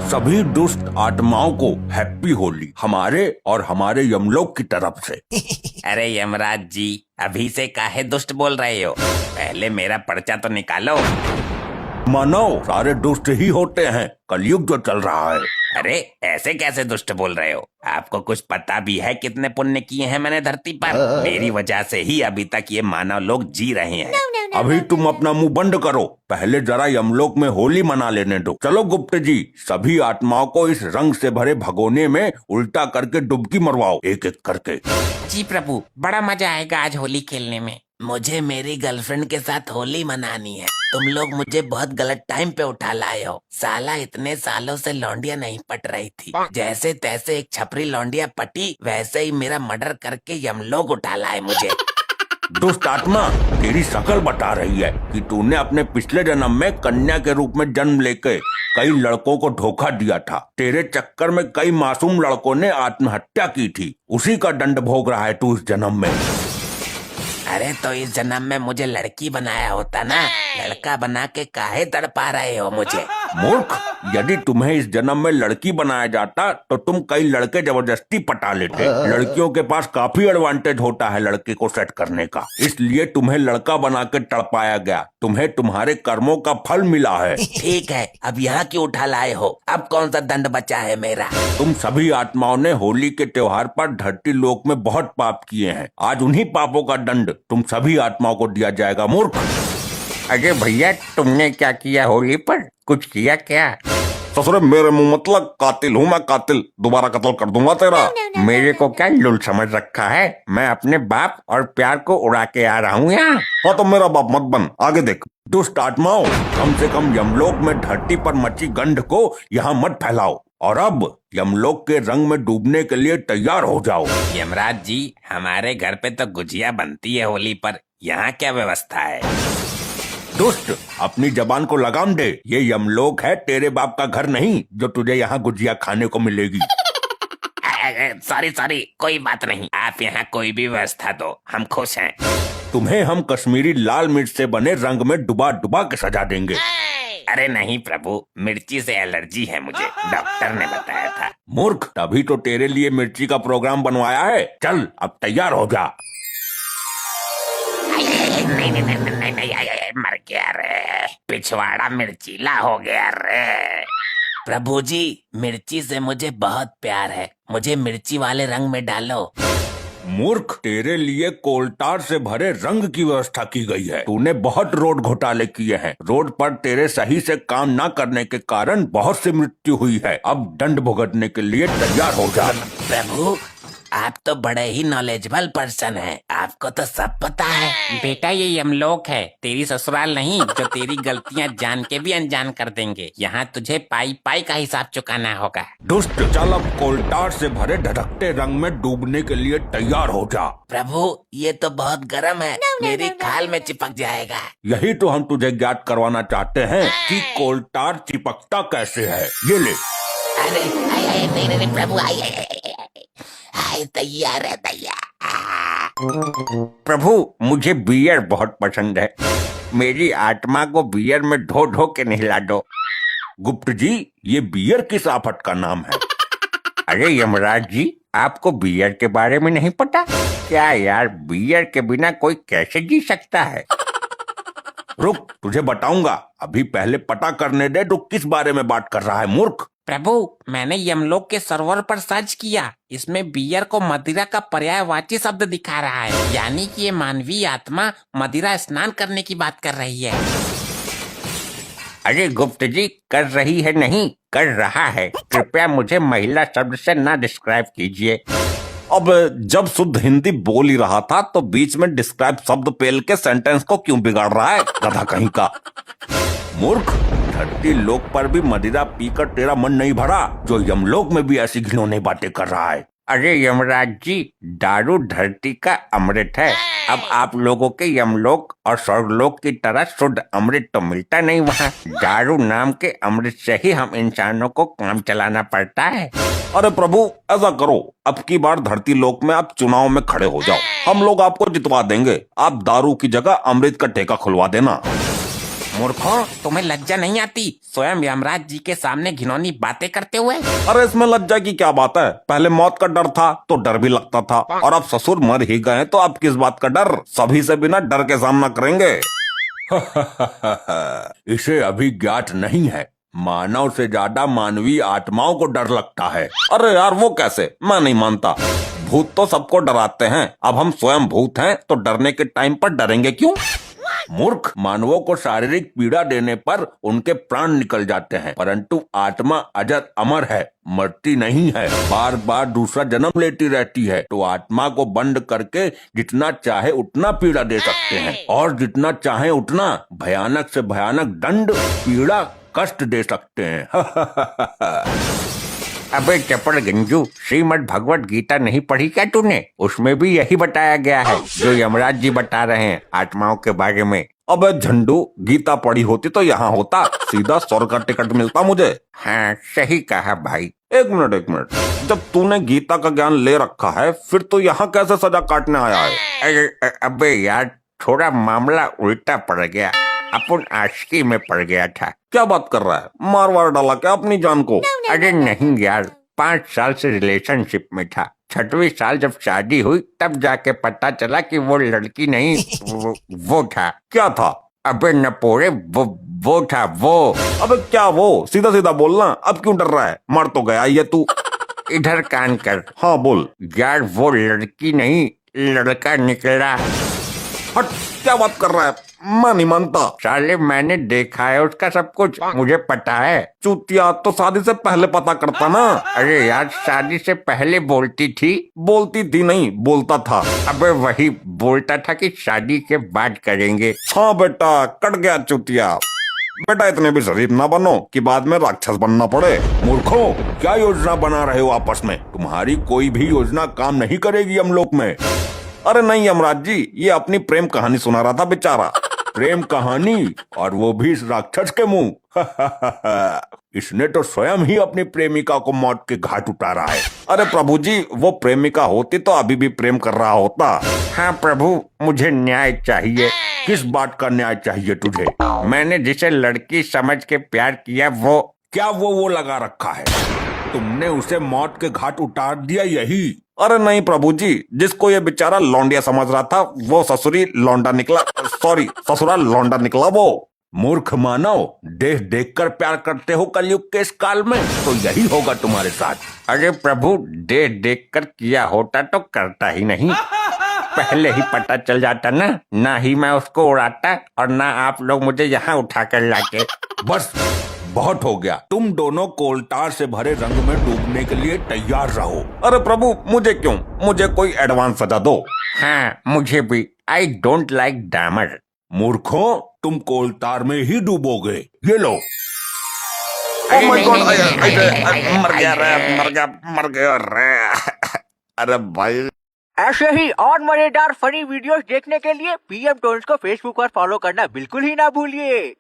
सभी दुष्ट आत्माओं को हैप्पी होली हमारे और हमारे यमलोक की तरफ से। अरे यमराज जी, अभी से काहे दुष्ट बोल रहे हो? पहले मेरा पर्चा तो निकालो। मानव सारे दुष्ट ही होते हैं, कलयुग जो चल रहा है। अरे ऐसे कैसे दुष्ट बोल रहे हो? आपको कुछ पता भी है कितने पुण्य किए हैं मैंने धरती पर? मेरी वजह से ही अभी तक ये मानव लोग जी रहे हैं। अभी तुम अपना मुंह बंद करो, पहले जरा यमलोक में होली मना लेने दो। चलो गुप्त जी, सभी आत्माओं को इस रंग से भरे भगोने में उल्टा करके डुबकी मरवाओ, एक एक करके। जी प्रभु, बड़ा मजा आएगा आज होली खेलने में। मुझे मेरी गर्लफ्रेंड के साथ होली मनानी है। तुम लोग मुझे बहुत गलत टाइम पे उठा लाए हो। साला इतने सालों से लौंडिया नहीं पट रही थी, जैसे तैसे एक छपरी लौंडिया पटी, वैसे ही मेरा मर्डर करके यमलोक उठा लाए मुझे। दुष्ट आत्मा, तेरी शक्ल बता रही है कि तूने अपने पिछले जन्म में कन्या के रूप में जन्म लेके कई लड़कों को धोखा दिया था। तेरे चक्कर में कई मासूम लड़कों ने आत्महत्या की थी, उसी का दंड भोग रहा है तू इस जन्म में। अरे तो इस जन्म में मुझे लड़की बनाया होता ना, लड़का बना के काहे तड़पा रहे हो मुझे? मूर्ख, यदि तुम्हें इस जन्म में लड़की बनाया जाता तो तुम कई लड़के जबरदस्ती पटा लेते। लड़कियों के पास काफी एडवांटेज होता है लड़के को सेट करने का, इसलिए तुम्हें लड़का बना के तड़पाया गया। तुम्हें तुम्हारे कर्मों का फल मिला है। ठीक है, अब यहाँ क्यों उठा लाए हो? अब कौन सा दंड बचा है मेरा? तुम सभी आत्माओं ने होली के त्योहार पर धरती लोक में बहुत पाप किए हैं। आज उन्हीं पापों का दंड तुम सभी आत्माओं को दिया जाएगा। मूर्ख। अरे भैया, तुमने क्या किया होली पर? कुछ किया क्या? ससुरे मेरे मुंह मतलब, कातिल हूँ मैं, कातिल। दोबारा कत्ल कर दूंगा तेरा। मेरे को क्या लुल समझ रखा है? मैं अपने बाप और प्यार को उड़ा के आ रहा हूँ यहाँ। हाँ तो मेरा बाप मत बन, आगे देख। दुष्ट आत्माओं, कम से कम यमलोक में धरती पर मची गंध को यहाँ मत फैलाओ, और अब यमलोक के रंग में डूबने के लिए तैयार हो जाओ। यमराज जी, हमारे घर पे तो गुजिया बनती है होली पर, यहाँ क्या व्यवस्था है? दुष्ट, अपनी जबान को लगाम दे। ये यमलोक है, तेरे बाप का घर नहीं जो तुझे यहाँ गुजिया खाने को मिलेगी। सॉरी, कोई बात नहीं। आप यहाँ कोई भी व्यवस्था दो, हम खुश हैं। तुम्हें हम कश्मीरी लाल मिर्च से बने रंग में डुबा डुबा के सजा देंगे। अरे नहीं प्रभु, मिर्ची से एलर्जी है मुझे, डॉक्टर ने बताया था। मूर्ख, तभी तो तेरे लिए मिर्ची का प्रोग्राम बनवाया है। चल अब तैयार हो जा। नहीं, मर गया रे, पिछवाड़ा मिर्चीला हो गया रे। प्रभु जी, मिर्ची से मुझे बहुत प्यार है, मुझे मिर्ची वाले रंग में डालो। मूर्ख, तेरे लिए कोलटार से भरे रंग की व्यवस्था की गई है। तूने बहुत रोड घोटाले किए हैं। रोड पर तेरे सही से काम न करने के कारण बहुत सी मृत्यु हुई है। अब दंड भुगतने के लिए तैयार हो जा। प्रभु, आप तो बड़े ही नॉलेजेबल पर्सन हैं, आपको तो सब पता है। बेटा, ये यमलोक है, तेरी ससुराल नहीं जो तेरी गलतियां जान के भी अनजान कर देंगे। यहाँ तुझे पाई पाई का हिसाब चुकाना होगा। दुष्ट, चल अब कोलटार से भरे धड़कते रंग में डूबने के लिए तैयार हो जा। प्रभु, ये तो बहुत गर्म है, मेरी खाल में चिपक जाएगा। यही तो हम तुझे ज्ञात करवाना चाहते हैं कि कोलटार चिपकता कैसे है। ये ले। अरे नहीं प्रभु, तैयार है तैयार। प्रभु, मुझे बियर बहुत पसंद है, मेरी आत्मा को बियर में ढो ढो के नहला दो। गुप्त जी, ये बियर किस आफत का नाम है? अरे यमराज जी, आपको बियर के बारे में नहीं पता क्या? यार, बियर के बिना कोई कैसे जी सकता है? रुक, तुझे बताऊंगा। अभी पहले पता करने दे तू किस बारे में बात कर रहा है। मूर्ख। प्रभु, मैंने यमलोक के सर्वर पर सर्च किया, इसमें बियर को मदिरा का पर्यायवाची शब्द दिखा रहा है, यानी कि ये मानवीय आत्मा मदिरा स्नान करने की बात कर रही है। अरे गुप्त जी, कर रही है नहीं, कर रहा है। कृपया मुझे महिला शब्द से ना डिस्क्राइब कीजिए। अब जब शुद्ध हिंदी बोल ही रहा था तो बीच में डिस्क्राइब शब्द पेल के सेंटेंस को क्यों बिगाड़ रहा है, गधा कहीं का। मूर्ख, धरती लोक पर भी मदिरा पीकर तेरा मन नहीं भरा जो यमलोक में भी ऐसी घिनौनी बातें कर रहा है। अरे यमराज जी, दारू धरती का अमृत है। अब आप लोगों के यमलोक और स्वर्गलोक की तरह शुद्ध अमृत तो मिलता नहीं वहाँ। दारू नाम के अमृत से ही हम इंसानों को काम चलाना पड़ता है। अरे प्रभु, ऐसा करो, अब की बार धरती लोक में आप चुनाव में खड़े हो जाओ, हम लोग आपको जितवा देंगे। आप दारू की जगह अमृत का ठेका खुलवा देना। मूर्खों, तुम्हें लज्जा नहीं आती स्वयं यमराज जी के सामने घिनौनी बातें करते हुए? अरे इसमें लज्जा की क्या बात है? पहले मौत का डर था तो डर भी लगता था, और अब ससुर मर ही गए तो अब किस बात का डर? सभी से बिना डर के सामना करेंगे। इसे अभी ज्ञात नहीं है, मानव से ज्यादा मानवीय आत्माओं को डर लगता है। अरे यार वो कैसे? मैं नहीं मानता। भूत तो सबको डराते हैं, अब हम स्वयं भूत हैं तो डरने के टाइम पर डरेंगे क्यों? मूर्ख, मानवों को शारीरिक पीड़ा देने पर उनके प्राण निकल जाते हैं, परंतु आत्मा अजर अमर है, मरती नहीं है, बार बार दूसरा जन्म लेती रहती है। तो आत्मा को बंद करके जितना चाहे उतना पीड़ा दे सकते हैं, और जितना चाहे उतना भयानक से भयानक दंड, पीड़ा, कष्ट दे सकते हैं। अबे चपड़ गंजू, श्रीमद् भगवत गीता नहीं पढ़ी क्या तूने? उसमें भी यही बताया गया है जो यमराज जी बता रहे हैं आत्माओं के बारे में। अबे झंडू, गीता पढ़ी होती तो यहाँ होता, सीधा स्वर्ग का टिकट मिलता मुझे। हाँ, सही कहा भाई। एक मिनट, जब तूने गीता का ज्ञान ले रखा है फिर तो यहाँ कैसे सजा काटने आया है? अरे अबे यार, थोड़ा मामला उल्टा पड़ गया, अपन आशिकी में पड़ गया था। क्या बात कर रहा है? मार वार डाला क्या अपनी जान को? अरे नहीं यार, 5 साल से रिलेशनशिप में था, 6वीं साल जब शादी हुई तब जाके पता चला कि वो लड़की नहीं, वो था। क्या था? अबे नपोरे, वो था वो। अबे क्या वो? सीधा सीधा बोलना, अब क्यों डर रहा है? मर तो गया ये तू। इधर कान कर। हाँ बोल। यार वो लड़की नहीं, लड़का निकला। हट, क्या बात कर रहा है? मैं नहीं मानता। साले मैंने देखा है उसका सब कुछ, मुझे पता है। चूतिया, तो शादी से पहले पता करता ना। अरे यार, शादी से पहले बोलती थी। बोलती थी नहीं, बोलता था। अबे वही बोलता था कि शादी के बाद करेंगे। हाँ बेटा, कट गया चूतिया। बेटा इतने भी शरीफ ना बनो कि बाद में राक्षस बनना पड़े। मूर्खों, क्या योजना बना रहे हो आपस में? तुम्हारी कोई भी योजना काम नहीं करेगी हम लोग में। अरे नहीं यमराज जी, ये अपनी प्रेम कहानी सुना रहा था बेचारा। प्रेम कहानी, और वो भी इस राक्षस के मुंह। इसने तो स्वयं ही अपनी प्रेमिका को मौत के घाट उतारा है। अरे प्रभु जी, वो प्रेमिका होती तो अभी भी प्रेम कर रहा होता। हाँ प्रभु, मुझे न्याय चाहिए। किस बात का न्याय चाहिए तुझे? मैंने जिसे लड़की समझ के प्यार किया वो। क्या वो लगा रखा है? तुमने उसे मौत के घाट उतार दिया यही? अरे नहीं प्रभु जी, जिसको ये बेचारा लौंडिया समझ रहा था वो ससुरी लौंडा निकला। सॉरी, ससुरा लौंडा निकला वो। मूर्ख मानव, देख देख कर प्यार करते हो कलयुग के इस काल में, तो यही होगा तुम्हारे साथ। अरे प्रभु, देख देख कर किया होता तो करता ही नहीं, पहले ही पता चल जाता ना ही मैं उसको उड़ाता और ना आप लोग मुझे यहाँ उठा कर लाके। बस बहुत हो गया, तुम दोनों कोलतार से भरे रंग में डूबने के लिए तैयार रहो। अरे प्रभु, मुझे क्यों? मुझे कोई एडवांस सजा दो। हाँ मुझे भी। I don't like dammar. मूर्खों, तुम कोलतार में ही डूबोगे। ये लो। Oh my God, मर गया रे। अरे भाई, ऐसे ही और मजेदार फनी वीडियोस देखने के लिए पीएम टोन्स को फेसबुक पर फॉलो करना बिल्कुल ही ना भूलिए।